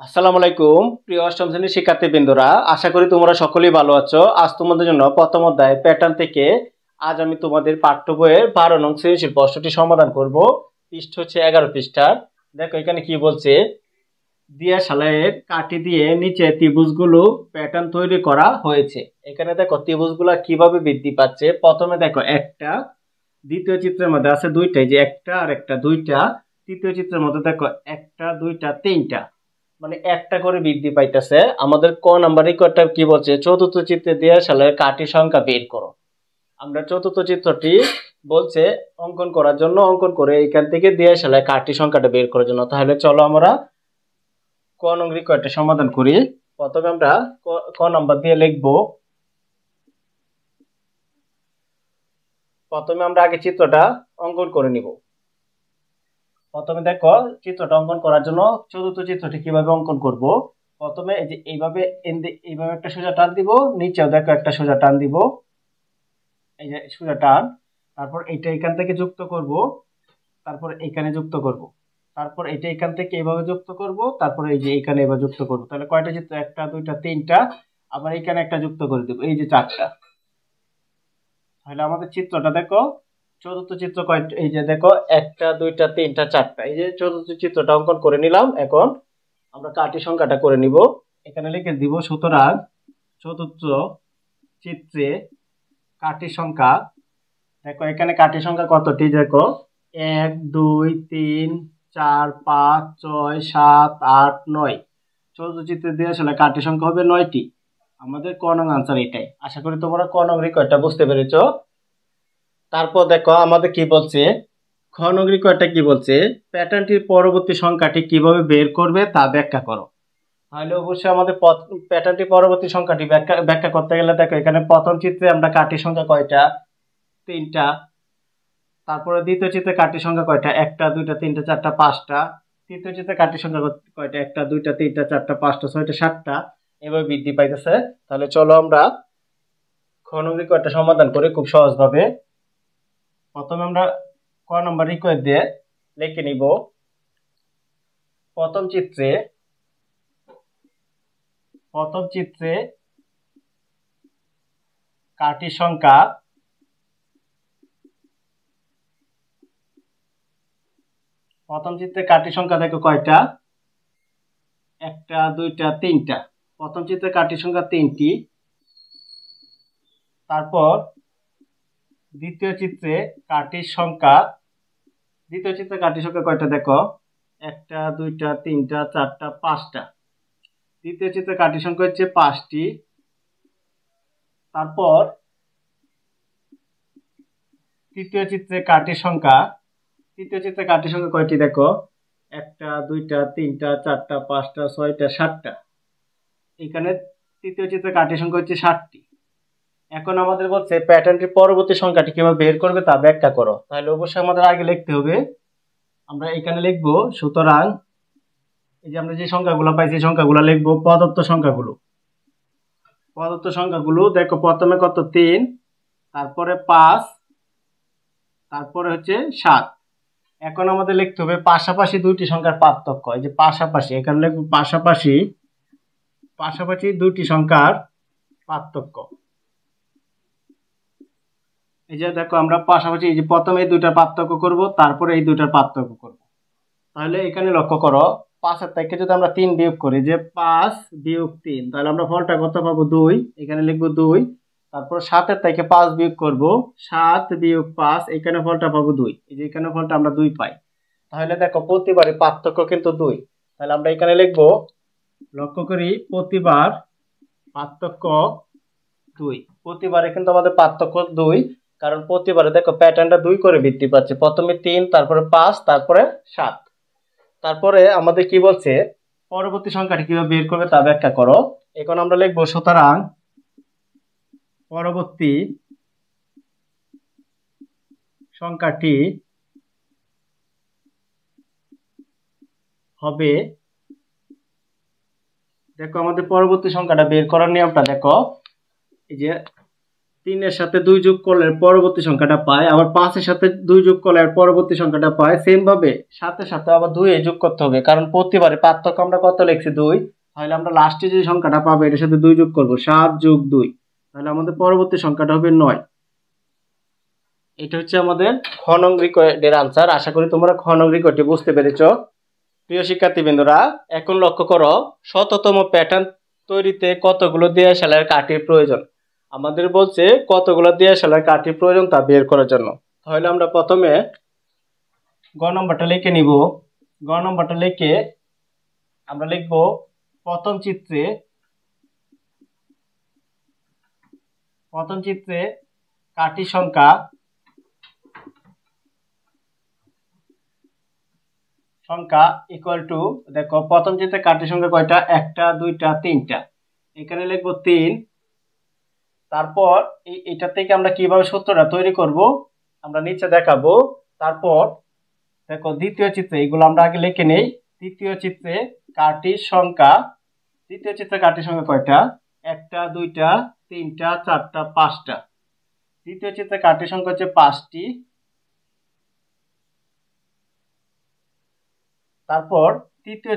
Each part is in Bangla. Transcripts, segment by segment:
আসসালামু আলাইকুম প্রিয় অষ্টম শ্রেণীর শিক্ষার্থীবৃন্দরা, আশা করি তোমরা সকলেই ভালো আছো। আজ তোমাদের জন্য প্রথম অধ্যায় প্যাটার্ন থেকে আজ আমি তোমাদের পাঠ্য বইয়ের 12 নং সৃজনশীল প্রশ্নটি সমাধান করব। পৃষ্ঠ হচ্ছে 11 পৃষ্ঠার। দেখো এখানে কি বলছে, দিয়াশালাইয়ের কাঠি দিয়ে নিচে ত্রিভুজগুলো প্যাটার্ন তৈরি করা হয়েছে। এখানে দেখো ত্রিভুজগুলো কিভাবে বৃদ্ধি পাচ্ছে। প্রথমে দেখো একটা, দ্বিতীয় চিত্রের মধ্যে আছে দুইটা, যে একটা আর একটা দুইটা। তৃতীয় চিত্রের মধ্যে দেখো একটা দুইটা তিনটা, মানে একটা করে বৃদ্ধি পাইতেছে। আমাদের ক নাম্বার রিকোয়ারটা কি বলছে, চতুর্থ চিত্রে দেওয়া সালের কাঠি সংখ্যা বের করো। আমরা চতুর্থ চিত্রটি বলছে অঙ্কন করার জন্য, অঙ্কন করে এখান থেকে দেওয়া সালের কাঠি সংখ্যাটা বের করার জন্য। তাহলে চলো আমরা ক নং রিকোয়ারটা সমাধান করি। প্রথমে আমরা ক নাম্বার দিয়ে লিখবো। প্রথমে আমরা আগে চিত্রটা অঙ্কন করে নিব। প্রথমে দেখো চিত্রটা অঙ্কন করার জন্য চতুর্থ চিত্রটি কিভাবে অঙ্কন করব। প্রথমে এই যে এইভাবে এইভাবে একটা সোজা টান দিব, নিচেও দেখো একটা সোজা টান দিব, এই যে সোজা টান। তারপর এইটা এখান থেকে যুক্ত করব, তারপর এখানে যুক্ত করব, তারপর এটা এখান থেকে এইভাবে যুক্ত করব, তারপর এই যে এখানে এভাবে যুক্ত করব। তাহলে কয়টা চিত্র, একটা দুইটা তিনটা, আবার এখানে একটা যুক্ত করে দেব, এই যে চারটা। তাহলে আমাদের চিত্রটা দেখো, চতুর্থ চিত্র কয়টা, এই যে দেখো একটা দুইটা তিনটা চারটা, এই যে চতুর্থ চিত্রটা অঙ্কন করে নিলাম। এখন আমরা কাঠি সংখ্যাটা করে নিব। এখানে লিখে দিব, সুতরাং চতুর্থ চিত্রে কাঠি সংখ্যা, দেখো এখানে কাঠি সংখ্যা কতটি, দেখো 1 2 3 4 5 6 7 8 9। চতুর্থ চিত্রে দিয়ে আসলে কাঠি সংখ্যা হবে 9টি। আমাদের ক নং আনসার এটাই। আশা করি তোমরা ক নং রিকোয়ারটা বুঝতে পেরেছো। তারপর দেখো আমাদের কি বলছে, খ নং রিকোয়ারটা কি বলছে, প্যাটার্নটির পরবর্তী সংখ্যাটি কিভাবে বের করবে তা ব্যাখ্যা করো। তাহলে অবশ্যই আমাদের প্যাটার্নটি পরবর্তী সংখ্যাটি ব্যাখ্যা করতে গেলে দেখো এখানে প্রথম চিত্রে আমরা কাঠি সংখ্যা কয়টা, তিনটা। তারপরে দ্বিতীয় চিত্রে কাঠি সংখ্যা কয়টা, একটা দুইটা তিনটা চারটা পাঁচটা। তৃতীয় চিত্রে কাঠি সংখ্যা কয়টা, একটা দুইটা তিনটা চারটা পাঁচটা ছয়টা সাতটা, এভাবে বৃদ্ধি পাইতেছে। তাহলে চলো আমরা খ নং রিকোয়ারটা সমাধান করি খুব সহজভাবে। প্রথমে আমরা ক নম্বর রিকোয়ার দিয়ে লিখে নিব, প্রথম চিত্রে কাঠি সংখ্যা, প্রথম চিত্রে কাঠি সংখ্যা দেখো কয়টা, একটা দুইটা তিনটা। প্রথম চিত্রে কাঠি সংখ্যা তিনটি। তারপর দ্বিতীয় চিত্রে কাঠি সংখ্যা, দ্বিতীয় চিত্রে কাঠি সংখ্যা কয়টা দেখো, একটা দুইটা তিনটা চারটা পাঁচটা। দ্বিতীয় চিত্রে কাঠি সংখ্যা হচ্ছে পাঁচটি। তারপর তৃতীয় চিত্রে কাঠি সংখ্যা, তৃতীয় চিত্রে কাঠি সংখ্যা কয়টি দেখো, একটা দুইটা তিনটা চারটা পাঁচটা ছয়টা সাতটা। এখানে তৃতীয় চিত্রে কাঠি সংখ্যা হচ্ছে 7টি। এখন আমাদের বলছে প্যাটার্নটির পরবর্তী সংখ্যাটি কিভাবে বের করবে তা ব্যাখ্যা করো। তাহলে অবশ্যই আমাদের আগে লিখতে হবে, আমরা এখানে লিখবো, সুতরাং এই যে আমরা যে সংখ্যাগুলো পাইছি সংখ্যাগুলো লিখবো, প্রদত্ত সংখ্যাগুলো। প্রদত্ত সংখ্যাগুলো দেখো প্রথমে কত, 3, তারপরে 5, তারপরে হচ্ছে 7। এখন আমাদের লিখতে হবে পাশাপাশি দুইটি সংখ্যার পার্থক্য। এই যে পাশাপাশি, এখানে লিখবো পাশাপাশি, পাশাপাশি দুইটি সংখ্যার পার্থক্য। এই যে দেখো আমরা পাশাপাশি, এই যে প্রথমে এই দুইটার পার্থক্য করব, তারপরে এই দুইটার পার্থক্য করব। তাহলে এখানে লক্ষ্য করো, 5-এর থেকে যদি আমরা 3 বিয়োগ করি, যে 5 বিয়োগ 3, তাহলে আমরা ফলটা কত পাবো, 2। এখানে লিখবো 2। তারপর 7-এর থেকে 5 বিয়োগ করব, 7 বিয়োগ 5, এখানে ফলটা পাবো 2। এই যে এখানে ফলটা আমরা 2 পাই। তাহলে দেখো প্রতিবারই পার্থক্য কিন্তু 2। তাহলে আমরা এখানে লিখবো, লক্ষ্য করি প্রতিবার পার্থক্য 2। প্রতিবারে কিন্তু আমাদের পার্থক্য 2, কারণ প্রতিবারে দেখো প্যাটার্নটা 2 করে বৃদ্ধি পাচ্ছে। প্রথমে 3, তারপরে 5, তারপরে 7। তারপরে আমাদের কি বলছে, পরবর্তী সংখ্যাটি কিভাবে বের করবে তা ব্যাখ্যা করো। এখন আমরা লিখবো, সুতরাং পরবর্তী সংখ্যাটি হবে, দেখো আমাদের পরবর্তী সংখ্যাটা বের করার নিয়মটা দেখো, এই যে 3 এর সাথে 2 যোগ করলে পরবর্তী সংখ্যাটা পায়, আবার 5 এর সাথে 2 যোগ করলে পরবর্তী সংখ্যাটা পায়। সেম ভাবে সাথে সাথে আবার 2 এ যোগ করতে হবে, কারণ প্রতিবারে পার্থক্য আমরা কত লিখছি 2, তাহলে আমরা লাস্টে যে সংখ্যাটা পাবো এটার সাথে 2 যোগ করব, 7 যোগ 2, তাহলে আমাদের পরবর্তী সংখ্যাটা হবে 9। এটা হচ্ছে আমাদের খ নং রিকোয়েস্টের আনসার। আশা করি তোমরা খ নং রিকোয়েস্টটি বুঝতে পেরেছো। প্রিয় শিক্ষার্থীবৃন্দরা, এখন লক্ষ্য করো শততম প্যাটার্ন তৈরিতে কতগুলো দিয়াশালের কাঠির প্রয়োজন। আমাদের বলছে কতগুলো দিয়াশালের কাঠির প্রয়োজন তা বের করার জন্য। তাহলে আমরা প্রথমে গ নম্বরটা লিখে নিব। গ নম্বরটা লিখে আমরা লিখব প্রথম চিত্রে কাঠির সংখ্যা ইকুয়াল টু, দেখো প্রথম চিত্রে কাঠির সংখ্যা কয়টা, 1টা 2টা 3টা, এখানে লিখবো 3। তারপর এটা থেকে আমরা কিভাবে সূত্রটা তৈরি করব আমরা নিচে দেখাবো। তারপর দেখো দ্বিতীয় চিত্রে, এগুলো আমরা আগে লিখে নেই। দ্বিতীয় চিত্রে কাঠির সংখ্যা কয়টা, 1টা 2টা 3টা 4টা 5টা। দ্বিতীয় চিত্রে কাঠির সংখ্যা হচ্ছে 5টি। তারপর তৃতীয়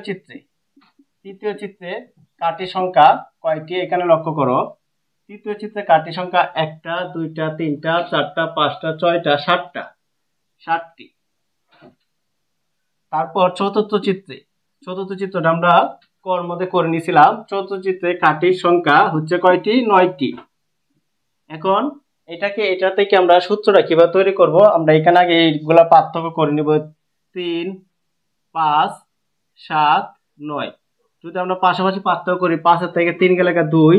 চিত্রে কাঠির সংখ্যা কয়টি, এখানে লক্ষ্য করো। তৃতীয় চিত্রে কাঠির সংখ্যা 1টা 2টা 3টা 4টা 5টা 6টা 7টি। তারপর চতুর্থ চিত্রটা আমরা কর মধ্যে করে নিয়েছিলাম। চতুর্থ চিত্রে কাঠির সংখ্যা হচ্ছে কয়টি, 9টি। এখন এটা থেকে আমরা সূত্রটা কিভাবে তৈরি করব, আমরা এখানে আগে এইগুলা পার্থক্য করে নিব। 3 5 7 9, যদি আমরা পাশাপাশি পার্থক্য করি, 5 এর থেকে 3 গেলে 2,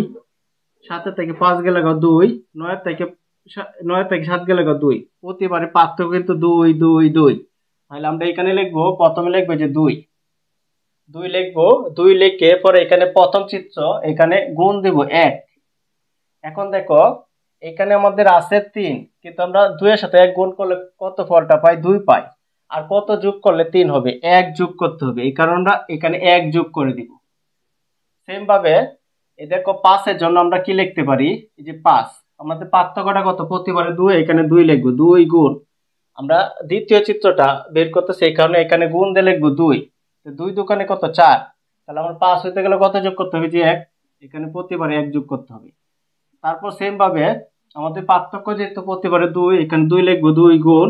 7 এর থেকে 5 গেলে 2, 9 এর থেকে 7 গেলে 2, প্রতিবারে পার্থক্য কিন্তু 2 2 2। তাহলে আমরা এখানে লিখবো, প্রথমে লিখবো যে 2 লিখবো। 2 লিখে পরে এখানে প্রথম চিত্র, এখানে গুণ দেব 1। এখন দেখো এখানে আমাদের আছে 3, কিন্তু আমরা 2 এর সাথে 1 গুণ করলে কত ফলটা পাই, 2 পাই। আর কত যোগ করলে 3 হবে, 1 যোগ করতে হবে, এই কারণে আমরা এখানে 1 যোগ করে দিব। সেম ভাবে দেখো 5 এর জন্য আমরা কি লিখতে পারি, এই যে 5, আমাদের পার্থক্যটা কত, প্রতিবারে 2, এখানে 2 লিখবো। 2 গুণ, আমরা দ্বিতীয় চিত্রটা বের করতেছি, এই কারণে এখানে গুণ দিয়ে লিখবো 2। 2 দোকানে কত, 4, তাহলে আমার 5 হইতে গেলে কত যোগ করতে হবে, যে 1, এখানে প্রতিবারে 1 যোগ করতে হবে। তারপর সেম ভাবে আমাদের পার্থক্য যেহেতু প্রতিবারে 2, এখানে 2 লিখবো। 2 গুণ,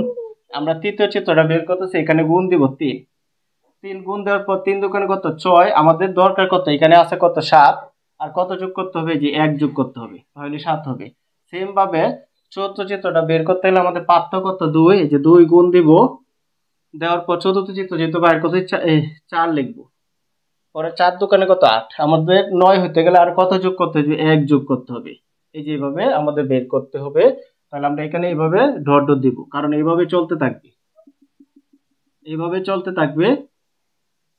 আমরা তৃতীয় চিত্রটা বের করতেছি, এখানে গুণ দিব 3 গুণ দেওয়ার পর 3 দোকানে কত, 6, আমাদের দরকার কত, এখানে আছে কত, 7, আর কত যোগ করতে হবে, যে 1 যোগ করতে হবে, তাহলে 7 হবে। সেম ভাবে চতুর্থ চিত্রটা বের করতে গেলে আমাদের পার্থক্য কত, 2, এই যে 2 গুণ দিব, দেওয়ার পর চতুর্থ চিত্র যেহেতু বাইর করতে 4 লিখবো। পরে 4 দোকানে কত, 8, আমাদের 9 হইতে গেলে আর কত যোগ করতে হবে, 1 যোগ করতে হবে। এই যে এইভাবে আমাদের বের করতে হবে। তাহলে আমরা এখানে এইভাবে ডট ডট দিব, কারণ এইভাবে চলতে থাকবে।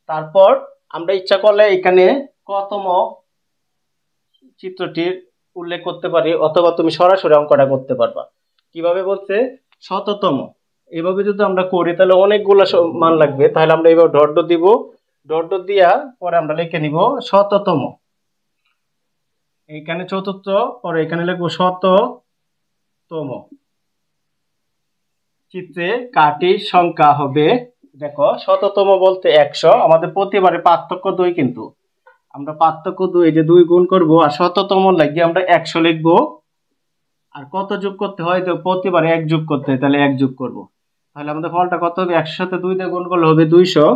তারপর আমরা ইচ্ছা করলে এখানে কতম চিত্রটির উল্লেখ করতে পারি, অথবা তুমি সরাসরি অঙ্কটা করতে পারবা। কিভাবে বলছে, শততম। এইভাবে যদি আমরা করি তাহলে অনেকগুলো মান লাগবে, তাহলে আমরা এইভাবে ডট ডট দিব। ডট ডট দিয়া পরে আমরা লিখে নিব শততম, এখানে চতুর্থ, পরে এখানে লিখবো শততম চিত্রে কাঠির সংখ্যা হবে, দেখো শততম বলতে 100, আমাদের প্রতিবারে পার্থক্য 2, কিন্তু আমরা পার্থক্য 2, এই যে 2 গুণ করবো, আর শততম লাগিয়ে আমরা 100 লিখবো। আর কত যোগ করতে হয়, তো প্রতিবারে 1 যোগ করতে হয়, তাহলে 1 যোগ করব। তাহলে আমাদের ফলটা কত হবে, 100 সাথে 2 দিয়ে গুণ করলে হবে 200,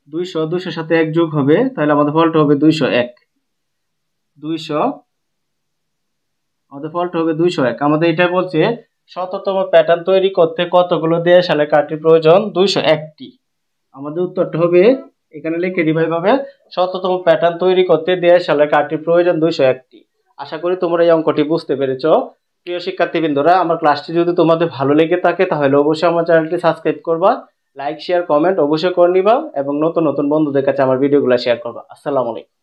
200 সাথে 1 যোগ হবে, তাহলে আমাদের ফলটা হবে 201। আমাদের ফলটা হবে 201। আমাদের এটা বলছে শততম প্যাটার্ন তৈরি করতে কতগুলো দেয়াশালের কাঠির প্রয়োজন, 201টি। আমাদের উত্তরটা হবে, এখানে লিখে দিই ভাবে, শততম প্যাটার্ন তৈরি করতে দেয়াশালের কাঠির প্রয়োজন 201টি। আশা করি তোমরা এই অঙ্কটি বুঝতে পেরেছো। প্রিয় শিক্ষার্থীবৃন্দরা, আমার ক্লাসটি যদি তোমাদের ভালো লেগে থাকে তাহলে অবশ্যই আমার চ্যানেলটি সাবস্ক্রাইব করবা, লাইক শেয়ার কমেন্ট অবশ্যই করে নিবা, এবং নতুন নতুন বন্ধুদের কাছে আমার ভিডিওগুলো শেয়ার করবা। আসসালামু আলাইকুম।